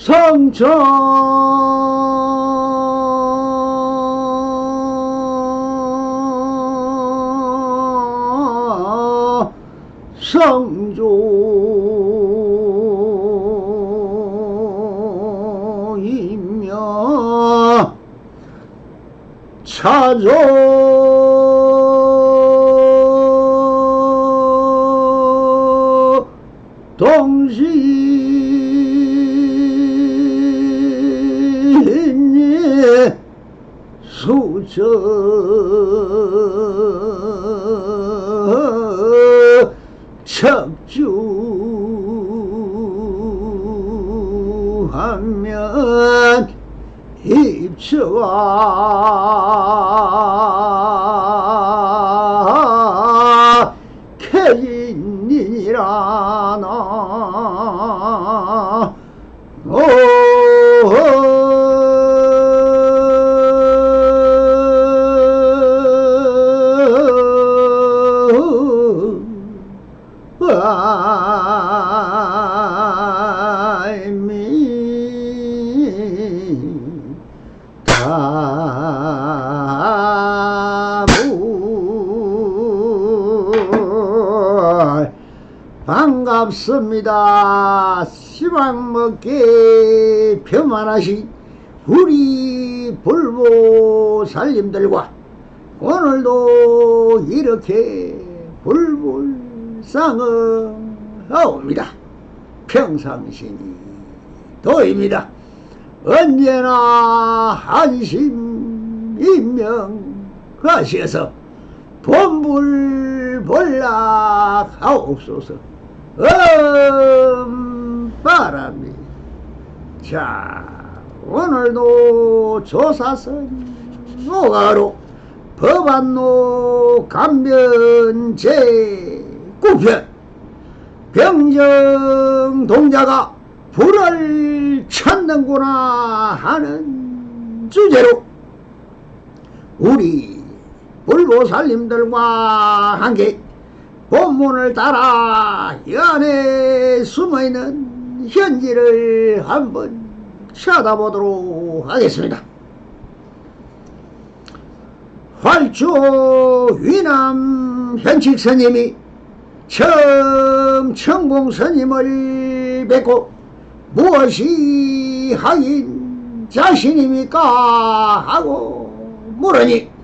성전 성조이며 차조 동신이 수저 척주하면 입처가 캐진이라 나 반갑습니다. 시방 먹기 편만하신 우리 불보살님들과 오늘도 이렇게 불불상응하옵니다. 평상신이 도입니다. 언제나 한심인명하셔서 본불본락하옵소서. 바람이. 자, 오늘도 조사선 오가로 법안노 감변제 9편 병정동자가 불을 찾는구나 하는 주제로 우리 불보살님들과 함께 본문을 따라 이 안에 숨어있는 현지를 한번 쳐다보도록 하겠습니다. 활주 위남 현칙스님이 처음 청공스님을 뵙고 무엇이 하인 자신입니까 하고 물으니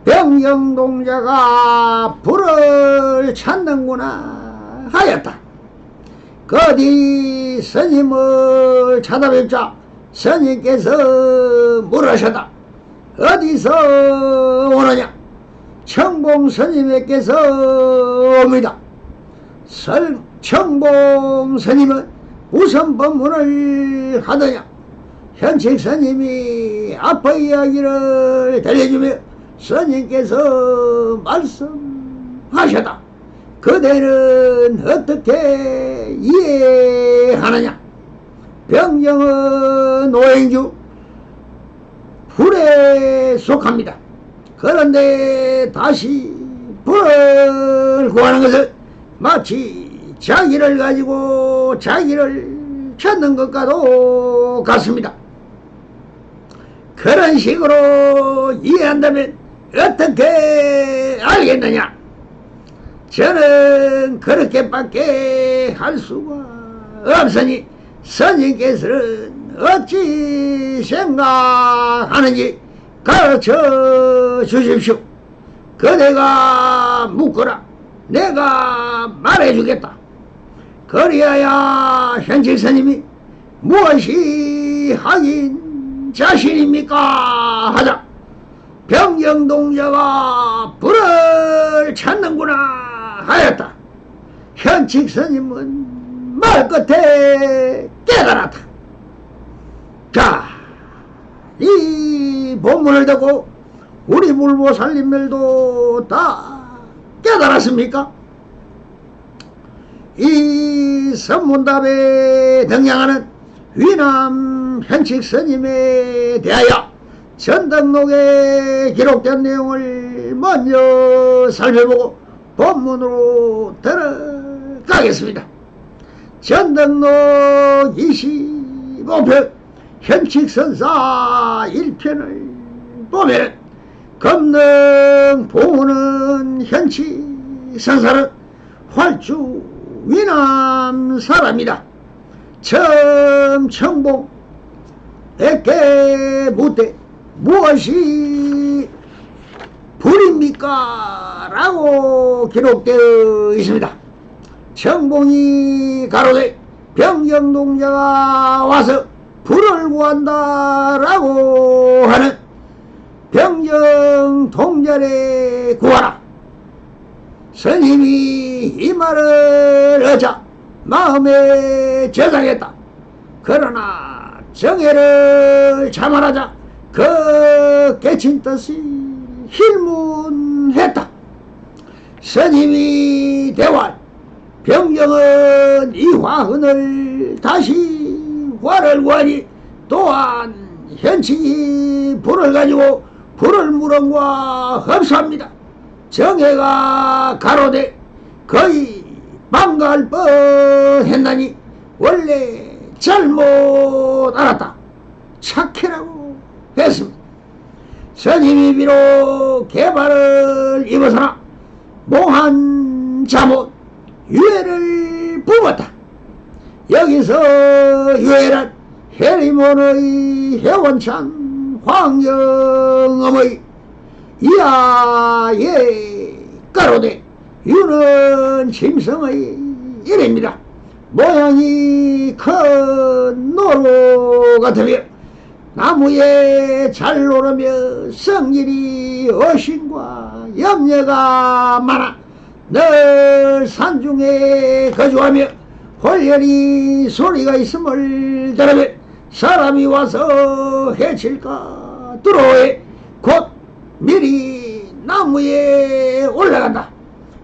병정동자가 불을 찾는구나 하였다. 거디 스님을 찾아뵙자 스님께서 물으셨다. 어디서 오느냐? 청봉스님께서 옵니다. 청봉스님은 무슨 법문을 하더냐? 현칙스님이 앞의 이야기를 들려주며 스님께서 말씀하셨다. 그대는 어떻게 이해하느냐? 병정은 오행주 불에 속합니다. 그런데 다시 불을 구하는 것은 마치 자기를 가지고 자기를 찾는 것과도 같습니다. 그런 식으로 이해한다면 어떻게 알겠느냐? 저는 그렇게밖에 할 수가 없으니 스님께서는 어찌 생각하는지 가르쳐 주십시오. 그대가 묻거라. 내가 말해주겠다. 그리하여 현직스님이 무엇이 하긴 자신입니까 하자 병정동자가 불을 찾는구나 하였다. 현칙스님은 말끝에 깨달았다. 자, 이 본문을 듣고 우리 불보살님들도 다 깨달았습니까? 이 선문답에 등장하는 위남 현칙스님에 대하여 전등록에 기록된 내용을 먼저 살펴보고 본문으로 들어가겠습니다. 전등록 5편 현칙선사 1편을 보면 검능 보는 현칙선사는 활주 위남 사람이다. 처음 청봉 에게 묻되 무엇이 불입니까? 라고 기록되어 있습니다. 청봉이 가로되 병정동자가 와서 불을 구한다 라고 하는 병정동자를 구하라. 스님이 이 말을 얻자 마음에 저장했다. 그러나 정해를 참아라자 그 깨친 뜻이 힐문했다. 스님이 대활 병정은 이 화흔을 다시 화를 구하니 또한 현칙이 불을 가지고 불을 물은과 흡사합니다. 정해가 가로되 거의 망갈 뻔했나니 원래 잘못 알았다. 착해라고 했습니다. 스님이 비록 개발을 입어서나 몽한 잠옷 유해를 뿜었다. 여기서 유해란 해리몬의 해원찬 황영엄의 이하에 가로되 유는 짐승의 일입니다. 모양이 큰 노루 같으며 나무에 잘 오르며 성질이 어신과 염려가 많아 늘 산중에 거주하며 홀연히 소리가 있음을 들으며 사람이 와서 해칠까 두려워해 곧 미리 나무에 올라간다.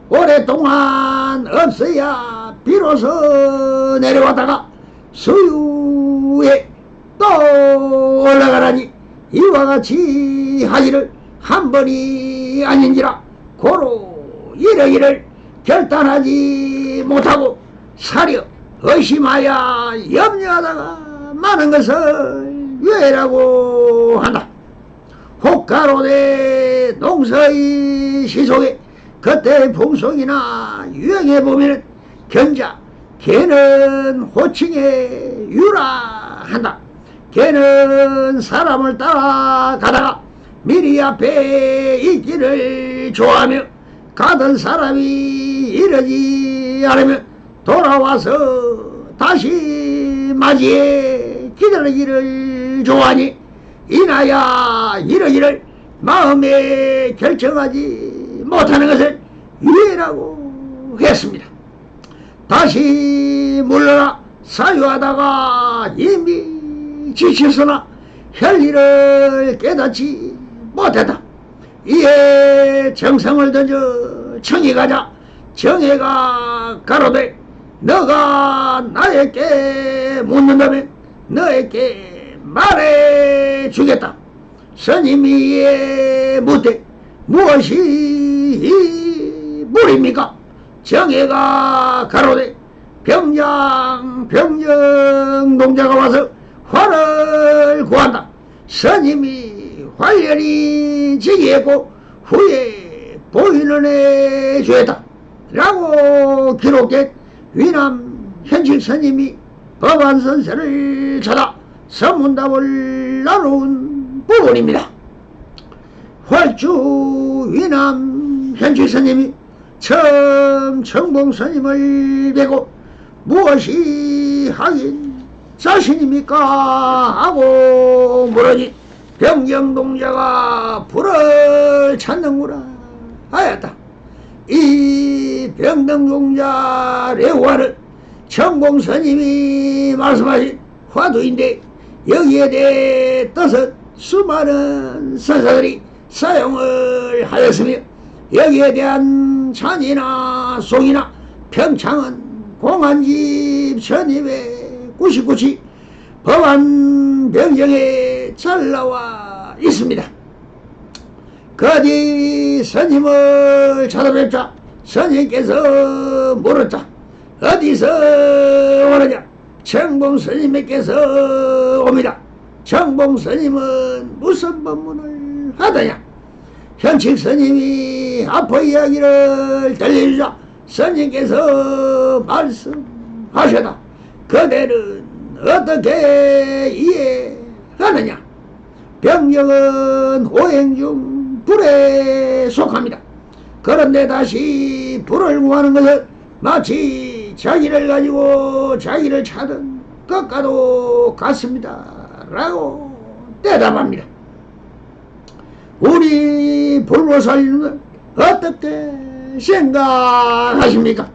오랫동안 없어야 비로소 내려왔다가 수유에 또 올라가라니 이와 같이 하기를 한 번이 아닌지라 고로 이러기를 결단하지 못하고 사려 의심하여 염려하다가 많은 것을 유해라고 한다. 혹가로되 농서의 시속에 그때 풍속이나 유행해 보면 견자 개는 호칭에 유라 한다. 개는 사람을 따라가다가 미리 앞에 있기를 좋아하며 가던 사람이 이러지 않으면 돌아와서 다시 맞이해 기다리기를 좋아하니 이나야 이러기를 마음에 결정하지 못하는 것을 유해라고 했습니다. 다시 물러나 사유하다가 이미 지쳤으나 혈리를 깨닫지 못했다. 이에 정성을 던져 청이 가자 정해가 가로되 너가 나에게 묻는다면 너에게 말해주겠다. 스님이 이에 묻되 무엇이 이 물입니까? 정해가 가로되 병정동자가 와서 화를 구한다. 스님이 활연히 지기했고 후에 보인을 해주었다 라고 기록된 위남 현직 스님이 법안선서를 찾아 서문답을 나눈 부분입니다. 활주 위남 현직 스님이 처음 청봉 스님을 뵈고 무엇이 하긴 자신입니까? 하고 물으니 병정동자가 불을 찾는구나 하였다. 이 병정동자 레화는 청봉 스님이 말씀하신 화두인데 여기에 대해 뜻은 수많은 선사들이 사용을 하였으며 여기에 대한 찬이나 송이나 평창은 공안집 1299치 법안 병정에 잘 나와 있습니다. 거디 스님을 찾아뵙자 스님께서 물었자 어디서 오느냐 정봉 스님께서 옵니다. 정봉 스님은 무슨 법문을 하더냐. 현칙 스님이 앞의 이야기를 들려주자 스님께서 말씀하셨다. 그대는 어떻게 이해하느냐. 병력은 호행 중 불에 속합니다. 그런데 다시 불을 구하는 것은 마치 자기를 가지고 자기를 찾은 것과도 같습니다 라고 대답합니다. 우리 불보살님은 어떻게 생각하십니까?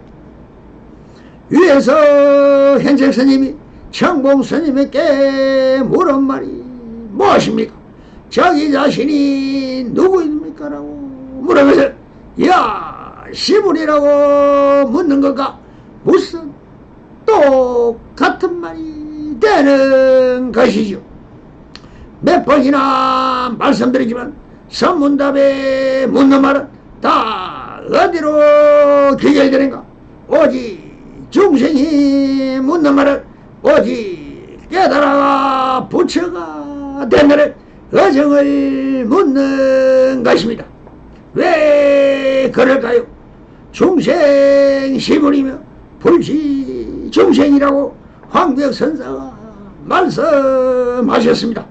위에서 현책 스님이 정봉 스님에게 물은 말이 무엇입니까? 자기 자신이 누구입니까? 라고 물으면서 야 시불이라고 묻는 것과 무슨 똑같은 말이 되는 것이죠. 몇 번이나 말씀드리지만 선문답에 묻는 말은 다 어디로 귀결되는가? 오직 중생이 묻는 말은 오직 깨달아 부처가 된다는 어정을 묻는 것입니다. 왜 그럴까요? 중생 시분이며 불시 중생이라고 황벽선사가 말씀하셨습니다.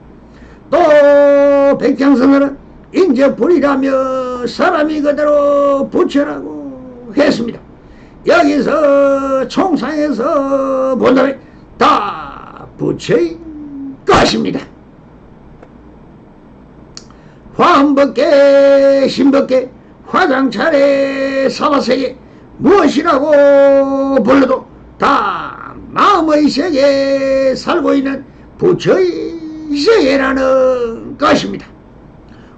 또 백장선언은 인적불이라며 사람이 그대로 부처라고 했습니다. 여기서 총상에서 본다면 다 부처인 것입니다. 화엄법계 신법계 화장차례 사바세계 무엇이라고 불러도 다 마음의 세계에 살고 있는 부처의 세계라는 것입니다.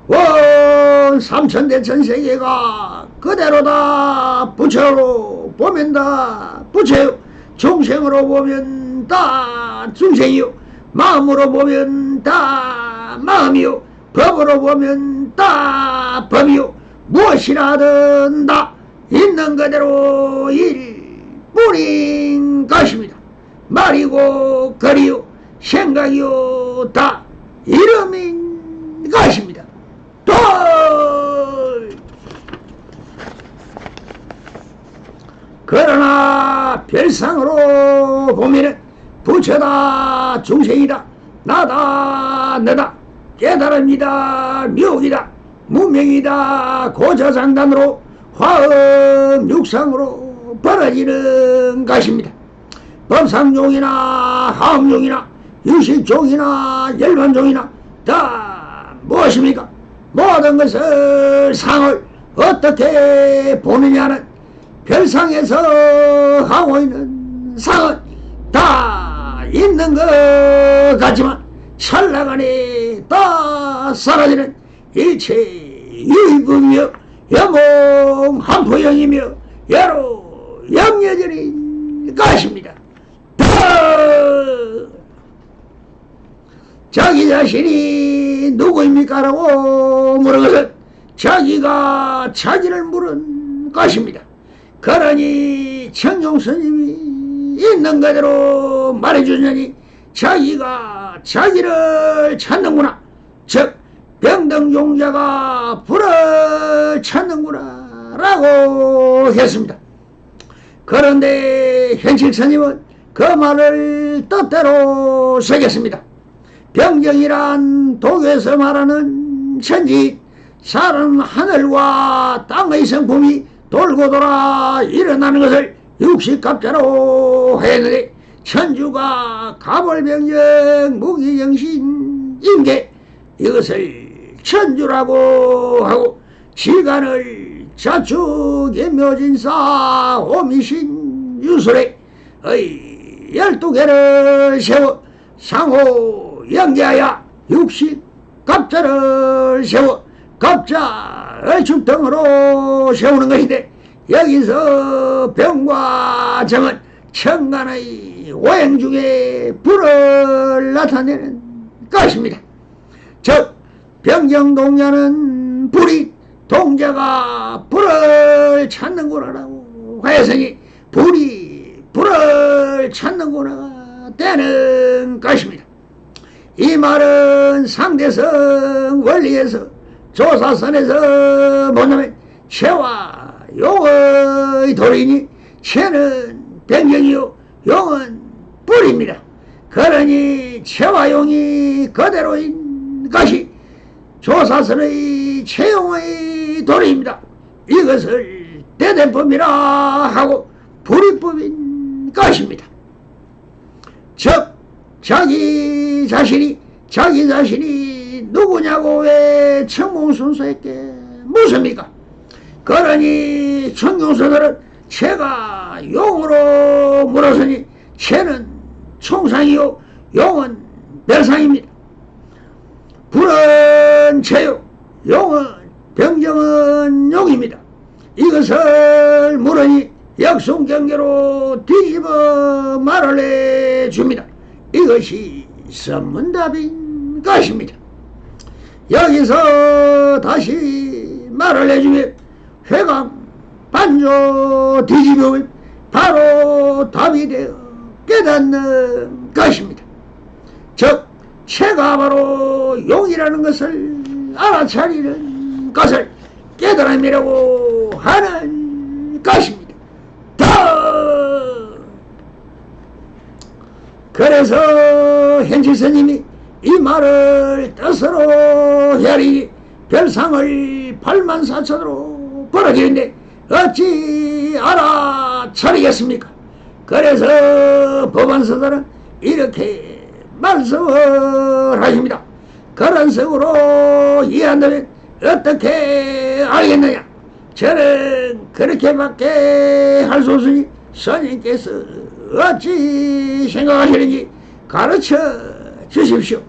원 삼천대천 세계가 그대로 다 부처로 보면 다 부처요, 중생으로 보면 다 중생이요, 마음으로 보면 다 마음이요, 법으로 보면 다 법이요, 무엇이라든 다 있는 그대로 일뿐인 것입니다. 말이고 거리요 생각이요 다 이름인 것입니다. 그러나 별상으로 보면은 부처다 중생이다 나다 너다 깨달음이다 묘기다 무명이다 고저장단으로 화엄 육상으로 벌어지는 것입니다. 법상종이나 하엄종이나 유식종이나 열반종이나 다 무엇입니까? 모든 것을 상을 어떻게 보느냐는 별상에서 하고 있는 상은 다 있는 것 같지만 찰나간에 다 사라지는 일체 유의분이며 여몽 한포영이며 여로 영여전인 것입니다. 자기 자신이 누구입니까? 라고 물은 것은 자기가 자기를 물은 것입니다. 그러니 청룡스님이 있는 그대로 말해주느니 자기가 자기를 찾는구나, 즉 병등종자가 불을 찾는구나 라고 했습니다. 그런데 현실스님은 그 말을 뜻대로 새겼습니다. 병정이란 도교에서 말하는 천지, 사람 하늘과 땅의 성품이 돌고 돌아 일어나는 것을 육식갑자로 했는데 천주가 가벌병정 무기정신 임계 이것을 천주라고 하고 시간을 자축 임묘진사 오미신 유술에 12개를 세워 상호 영계하여 육식갑자를 세워 갑자의 축등으로 세우는 것인데 여기서 병과 정은 천간의 오행 중에 불을 나타내는 것입니다. 즉 병정동자는 불이 동자가 불을 찾는구나라고 하였으니 불이 불을 찾는구나가 되는 것입니다. 이 말은 상대성 원리에서 조사선에서 뭐냐면 체와 용의 도리니 체는 변경이요 용은 뿌리입니다. 그러니 체와 용이 그대로인 것이 조사선의 체용의 도리입니다. 이것을 대대법이라 하고 불이법인 것입니다. 즉 자기 자신이 누구냐고 왜 청공순서에게 묻습니까? 그러니 청공수들은 체가 용으로 물었으니 체는 총상이요 용은 별상입니다. 불은 체요 용은 병정은 용입니다. 이것을 물으니 역순경계로 뒤집어 말을 해줍니다. 이것이 선문답인 것입니다. 여기서 다시 말을 해주면 회강 반조 뒤집으면 바로 답이 되어 깨닫는 것입니다. 즉 체가 바로 용이라는 것을 알아차리는 것을 깨달음이라고 하는 것입니다. 그래서 현지스님이 이 말을 뜻으로 헤아리니 별상을 84,000으로 벌어지는데 어찌 알아차리겠습니까? 그래서 법안서들은 이렇게 말씀을 하십니다. 그런 식으로 이해한다면 어떻게 알겠느냐? 저는 그렇게밖에 할 수 없으니 스님께서 어찌 생각하시는지 가르쳐 주십시오.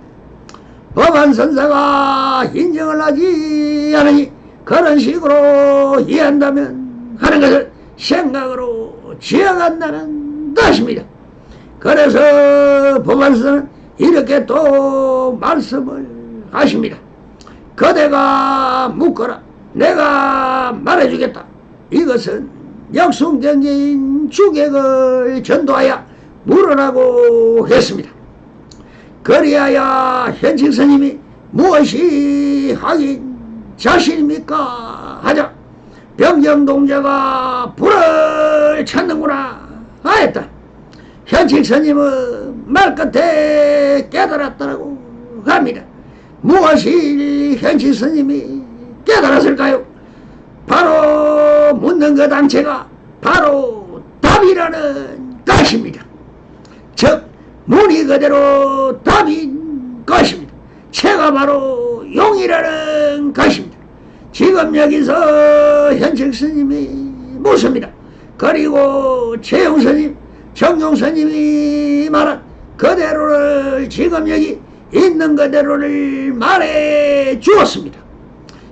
법안선사가 인정을 하지 않으니 그런 식으로 이해한다면 하는 것을 생각으로 지어간다는 뜻입니다. 그래서 법안선사는 이렇게 또 말씀을 하십니다. 그대가 묻거라 내가 말해주겠다. 이것은 역순경계인 주객을 전도하여 물으라고 했습니다. 그리하여 현직스님이 무엇이 하긴 자신입니까? 하자 병정동자가 불을 찾는구나 하였다. 현직스님은 말끝에 깨달았다고 합니다. 무엇이 현직스님이 깨달았을까요? 바로 묻는 그 당체가 바로 답이라는 것입니다. 즉 문이 그대로 답인 것입니다. 체가 바로 용이라는 것입니다. 지금 여기서 현직스님이 묻습니다. 그리고 최용스님, 정용스님이 말한 그대로를 지금 여기 있는 그대로를 말해 주었습니다.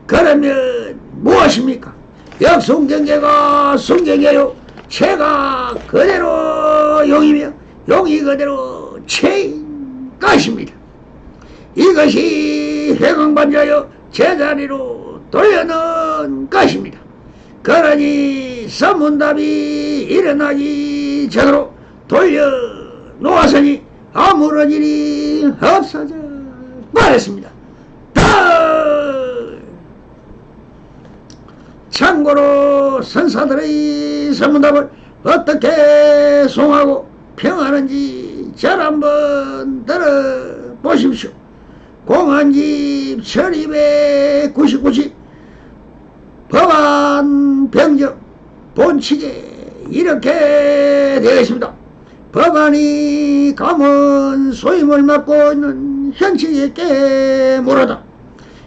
그러면 무엇입니까? 역순경계가 순경계요 체가 그대로 용이며 용이 그대로 체인 것입니다. 이것이 회광반자여 제자리로 돌려놓은 것입니다. 그러니 선문답이 일어나기 전으로 돌려놓았으니 아무런 일이 없어져 말했습니다. 참고로 선사들의 선문답을 어떻게 송하고 평하는지 잘 한번 들어보십시오. 공안집 1299시 법안 병정 본칙에 이렇게 되어 있습니다. 법안이 감은 소임을 맡고 있는 현칙에게 물어다.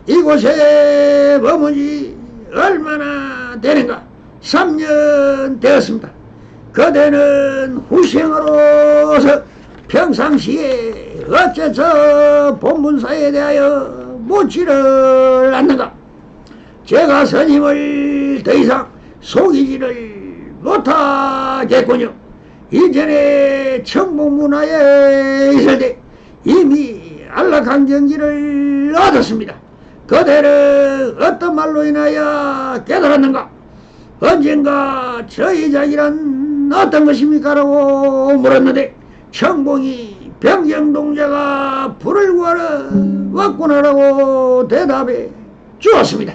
이곳에 머문 지 얼마나 되는가? 3년 되었습니다. 그대는 후생으로서 평상시에 어째서 본문사에 대하여 묻지를 않는가? 제가 스님을 더 이상 속이지를 못하겠군요. 이전에 청봉문화에 있을 때 이미 안락강정지를 얻었습니다. 그대를 어떤 말로 인하여 깨달았는가? 언젠가 저희 자기란 어떤 것입니까? 라고 물었는데 청봉이 병정동자가 불을 구하러 왔구나라고 대답해 주었습니다.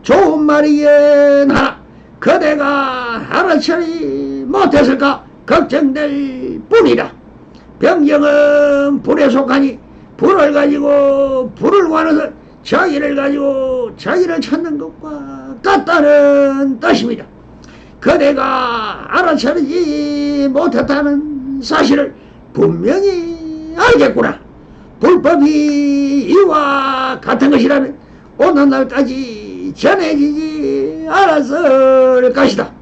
좋은 말이긴 하나 그대가 알아차리 못했을까 걱정될 뿐이다. 병정은 불에 속하니 불을 가지고 불을 구하면서 자기를 가지고 자기를 찾는 것과 같다는 뜻입니다. 그대가 알아차리지 못했다는 사실을 분명히 알겠구나. 불법이 이와 같은 것이라면 오늘날까지 전해지지 않았을 것이다.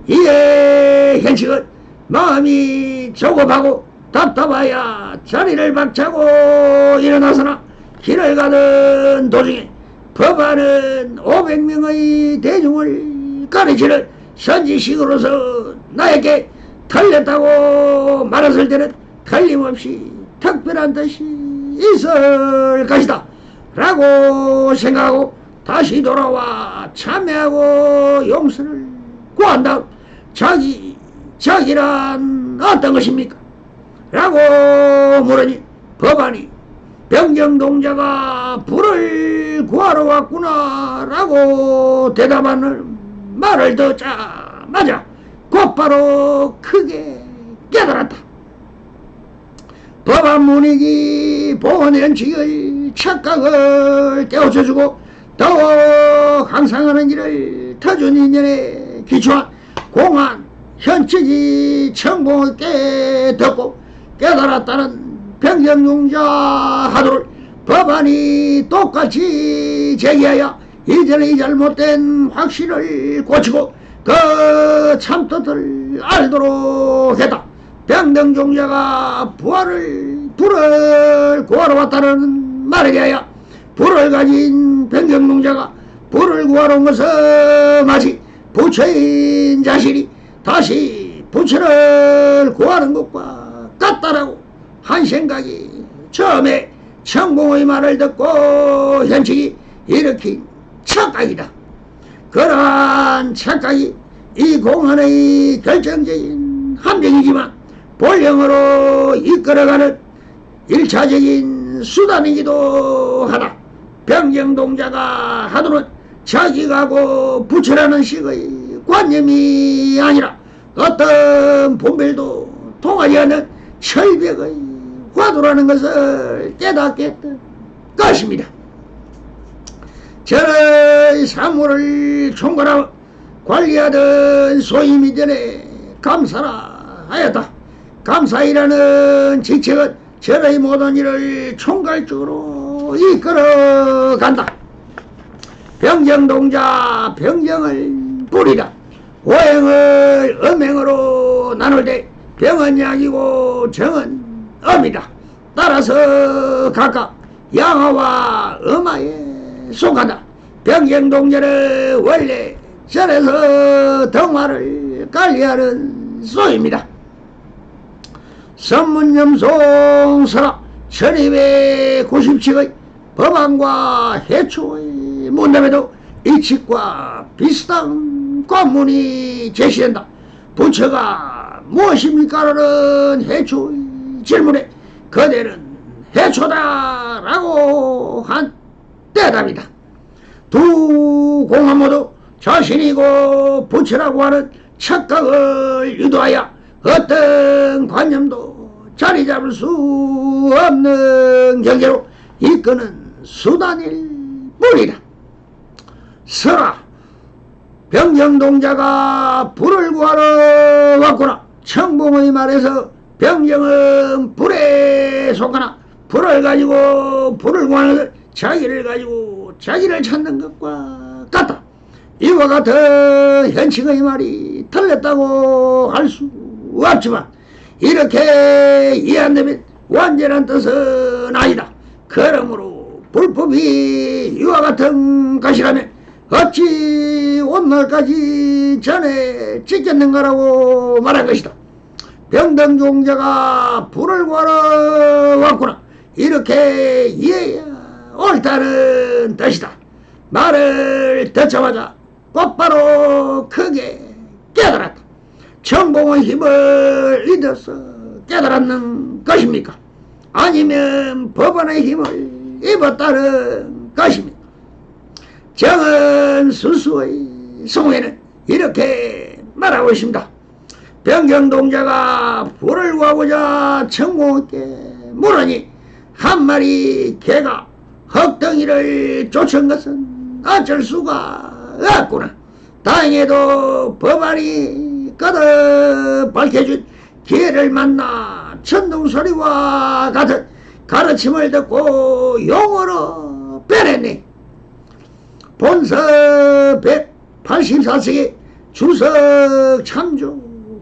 이에 현식은 마음이 조급하고 답답하여 자리를 박차고 일어나서나 길을 가던 도중에 법안은 500명의 대중을 가르치는 선지식으로서 나에게 틀렸다고 말했을 때는 틀림없이 특별한 뜻이 있을 것이다 라고 생각하고 다시 돌아와 참회하고 용서를 구한 다음 자기란 어떤 것입니까? 라고 물으니 법안이 병정동자가 불을 구하러 왔구나 라고 대답하는 말을 듣자마자 곧바로 크게 깨달았다. 법안 문익이 보훈현칙의 착각을 깨우쳐주고 더욱 향상하는 길을 터준 인연에 기초한 공안 현칙이 청봉을 깨닫고 깨달았다는 병정동자 하도를 법안이 똑같이 제기하여 이전의 잘못된 확신을 고치고 그 참뜻을 알도록 했다. 병정동자가 불을 구하러 왔다는 말에 대하여 불을 가진 병정동자가 불을 구하러 온 것은 마치 부처인 자신이 다시 부처를 구하는 것과 같다라고 한 생각이 처음에 청봉의 말을 듣고 현칙이 일으킨 착각이다. 그러한 착각이 이 공헌의 결정적인 함정이지만 본령으로 이끌어가는 일차적인 수단이기도 하다. 병정동자가 하도는 자기가 하고 부처라는 식의 관념이 아니라 어떤 분별도 통하지 않는 철벽의 화두라는 것을 깨닫게 했던 것입니다. 저의 사물을 총괄하고 관리하던 소임이전에 감사라 하였다. 감사이라는 직책은 저의 모든 일을 총괄적으로 이끌어간다. 병정동자 병정을 뿌리다. 오행을 음행으로 나눌 때 병은 약이고 정은 음이다. 따라서 각각 양화와 음화에 속하다. 병정동자는 원래 절에서 덕화를 관리하는 소입니다. 선문염송서라 1297의 법안과 해초의 문답에도 이 책과 비슷한 관문이 제시된다. 부처가 무엇입니까라는 해초의 질문에 그대는 해초다라고 한 대답이다. 두 공안 모두 자신이고 부처라고 하는 착각을 유도하여 어떤 관념도 자리 잡을 수 없는 경계로 이끄는 수단일 뿐이다. 설아 병정동자가 불을 구하러 왔구나. 청봉의 말에서 병정은 불에 속하나 불을 가지고 불을 구하는 것 자기를 가지고 자기를 찾는 것과 같다. 이와 같은 현칙의 말이 틀렸다고 할 수 없지만 이렇게 이해한다면 완전한 뜻은 아니다. 그러므로 불법이 이와 같은 것이라면 어찌 오늘까지 전에 찍혔는가라고 말한 것이다. 병정동자가 불을 구하러 왔구나. 이렇게 이해해야 옳다는 뜻이다. 말을 듣자마자 곧바로 크게 깨달았다. 청봉의 힘을 믿어서 깨달았는 것입니까? 아니면 법원의 힘을 입었다는 것입니까? 정은 수수의 송에는 이렇게 말하고 있습니다. 병경동자가 불을 구하고자 천공께 물으니 한 마리 개가 헉덩이를 쫓은 것은 어쩔 수가 없구나. 다행히도 법안이 거듭 밝혀준 기회를 만나 천둥소리와 같은 가르침을 듣고 용어로 변했네. 본서 184세기 주석 참조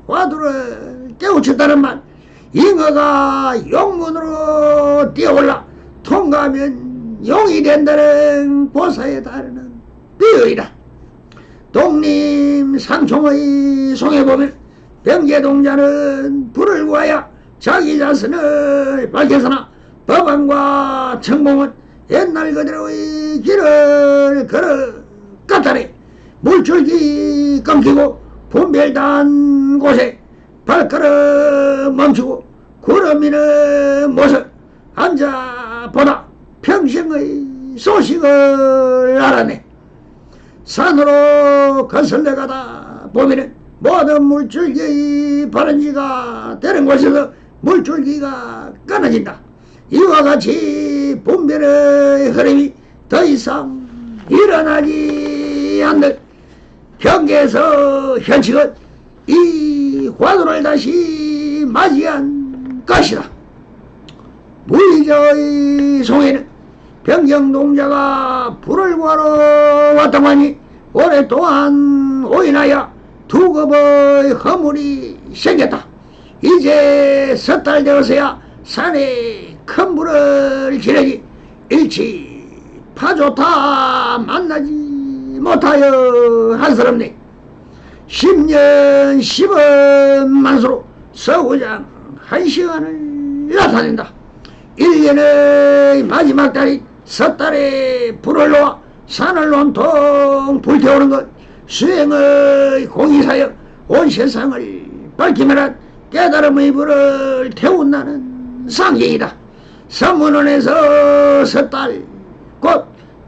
화두를 깨우쳤다는 말, 잉어가 용문으로 뛰어올라 통과하면 용이 된다는 보사에 따르는 비유이다. 독림상총의 송에 보면 병제동자는 불을 구하여 자기 자신을 밝혀서나 법안과 천공은 옛날 그대로의 길을 걸어갔다네. 물줄기 끊기고 분별단 곳에 발걸음 멈추고 구름이는 모습 앉아 보다 평생의 소식을 알아내. 산으로 거슬러가다 보면은 모든 물줄기의 바른지가 되는 곳에서 물줄기가 끊어진다. 이와 같이 분별의 흐름이 더 이상 일어나지 않는 경계에서 현측은 이 화두를 다시 맞이한 것이다. 무의저의 송에는 병경동자가 불을 구하러 왔다고 하니 오랫동안 오인하여 두급의 허물이 생겼다. 이제 섣달 되어서야 산에 큰 불을 지르니 일치 파좋다 만나지 못하여 한스럽네. 10년 10원 만수로 서구장 1시간을 나타낸다. 1년의 마지막 달인 섣달에 불을 놓아 산을 온통 불태우는 것, 수행의 공의사여 온 세상을 밝히면은 깨달음의 불을 태운다는 상징이다. 선문원에서 섣달 곧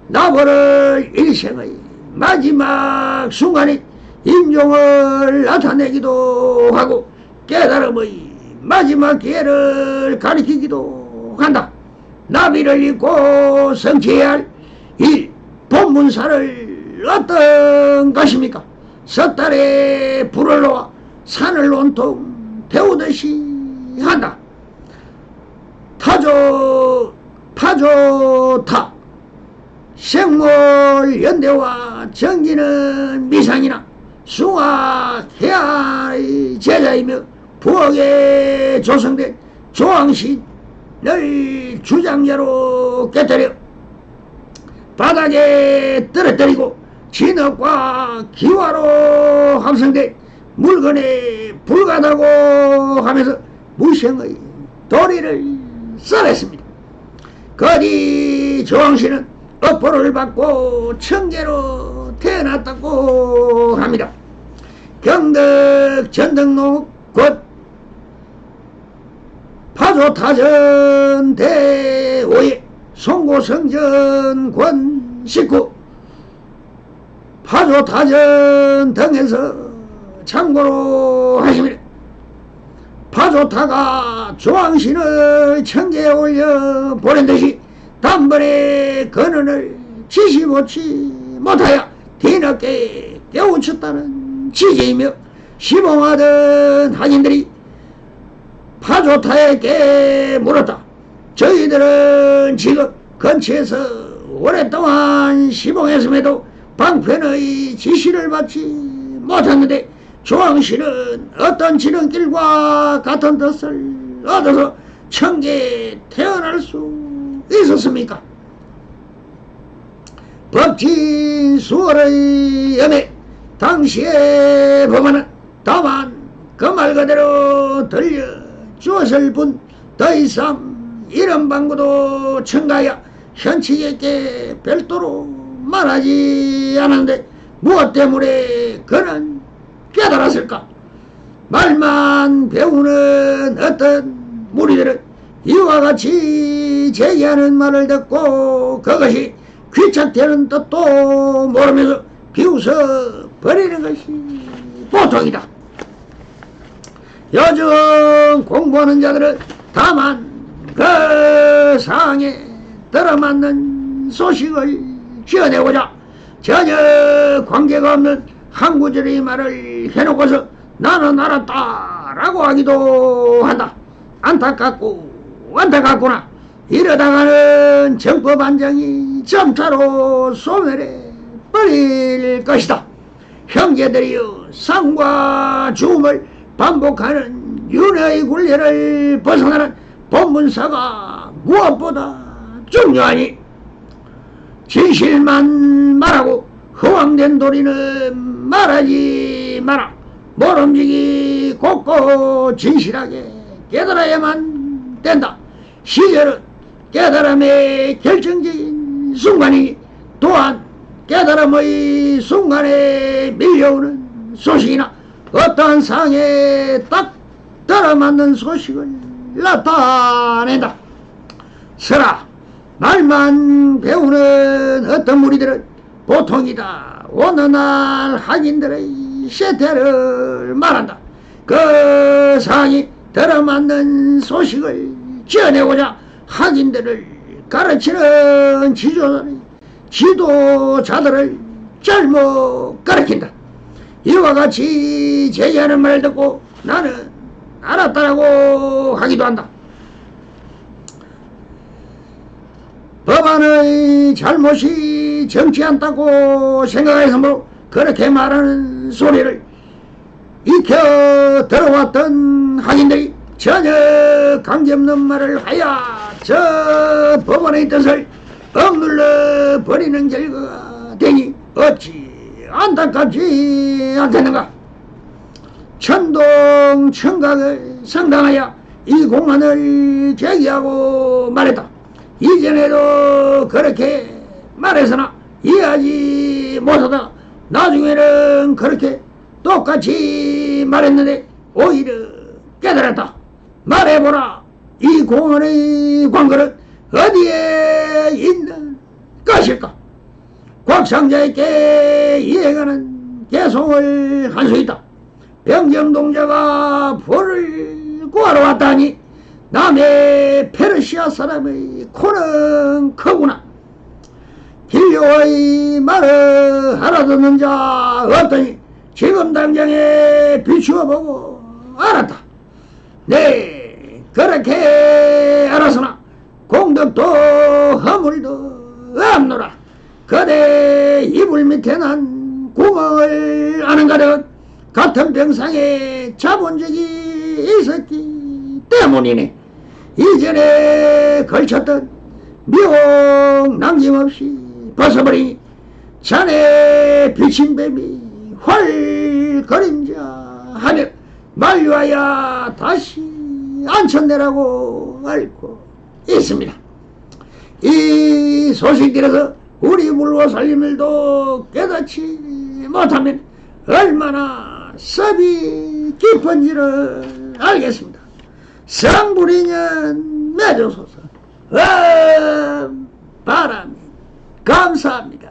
나버릴 일생의 마지막 순간에 임종을 나타내기도 하고 깨달음의 마지막 기회를 가리키기도 한다. 나비를 입고 성취해야 할 일 본문사를 어떤 것입니까? 섣달에 불을 놓아 산을 온통 태우듯이 한다. 타조타 생물 연대와 정기는 미상이나 숭악 해아의 제자이며 부엌에 조성된 조왕신을 주장자로 깨뜨려 바닥에 떨어뜨리고 진흙과 기와로 합성된 물건에 불가다고 하면서 무생의 도리를 썰었습니다. 거디 조왕신은 업보를 받고 청계로 태어났다고 합니다. 경덕 전등록 곧 파조타전 대오의 송고성전 권 식구 파조타전 등에서 참고로 하시면 파조타가 조왕신을 청계에 올려 보낸 듯이 단번에 근원을 지시보지 못하여 뒤늦게 깨우쳤다는 취지이며 시봉하던 학인들이 파조타에게 물었다. 저희들은 지금 근처에서 오랫동안 시봉했음에도 방편의 지시를 받지 못했는데 조왕신은 어떤 지름길과 같은 뜻을 얻어서 청계에 태어날 수 있었습니까? 법진 수월의 염에 당시에 보면은 다만 그 말 그대로 들려주었을 뿐 더 이상 이런 방구도 첨가하여 현치에게 별도로 말하지 않았는데 무엇 때문에 그는 깨달았을까? 말만 배우는 어떤 무리들은 이와 같이 제기하는 말을 듣고 그것이 귀착되는 뜻도 모르면서 비웃어 버리는 것이 보통이다. 요즘 공부하는 자들은 다만 그 상황에 들어맞는 소식을 지어내고자 전혀 관계가 없는 한 구절의 말을 해놓고서 나는 알았다라고 하기도 한다. 안타깝구나. 이러다가는 정법안정이 점차로 소멸해 버릴 것이다. 형제들이여, 상과 죽음을 반복하는 윤회의 굴레를 벗어나는 본문사가 무엇보다 중요하니 진실만 말하고 허황된 도리는 말하지 마라. 모름지기 곱고 진실하게 깨달아야만 된다. 시절은 깨달음의 결정적인 순간이니 또한 깨달음의 순간에 밀려오는 소식이나 어떠한 상황에 딱 들어맞는 소식을 나타낸다. 설아, 말만 배우는 어떤 무리들은 보통이다. 어느 날 학인들의 세태를 말한다. 그 상황이 들어맞는 소식을 지어내고자 학인들을 가르치는 지도자들을 잘못 가르친다. 이와 같이 제기하는 말을 듣고 나는 알았다라고 하기도 한다. 법안의 잘못이 정치 않다고 생각해서므로 그렇게 말하는 소리를 익혀 들어왔던 학인들이 전혀 관계없는 말을 하여 저 법안의 뜻을 억눌러 버리는 결과가 되니 어찌 안타깝지 않겠는가. 천동 청각을 상당하여 이 공안을 제기하고 말했다. 이전에도 그렇게 말해서나 이해하지 못하다가 나중에는 그렇게 똑같이 말했는데 오히려 깨달았다. 말해보라. 이 공안의 관건은 어디에 있는 것일까? 곽상자에게 이해가는 개송을 한 수 있다. 병정동자가 벌을 구하러 왔다니 남의 페르시아 사람의 코는 크구나. 길려의 말을 알아듣는 자 없더니 지금 당장에 비추어보고 알았다. 네, 그렇게 알았으나 공덕도 허물도 없노라. 그대 이불 밑에 난 구멍을 아는 가득 같은 병상에 자본 적이 있었기 때문이네. 이전에 걸쳤던 미혹 남김없이 벗어버리니 자네 비친 뱀이 활 그림자 하며 만류하여 다시 앉혔네라고 알고 있습니다. 이 소식들에서 우리 물고 살림들도 깨닫지 못하면 얼마나 섭이 깊은지를 알겠습니다. 성불이년 맺어소서. 바람이 감사합니다.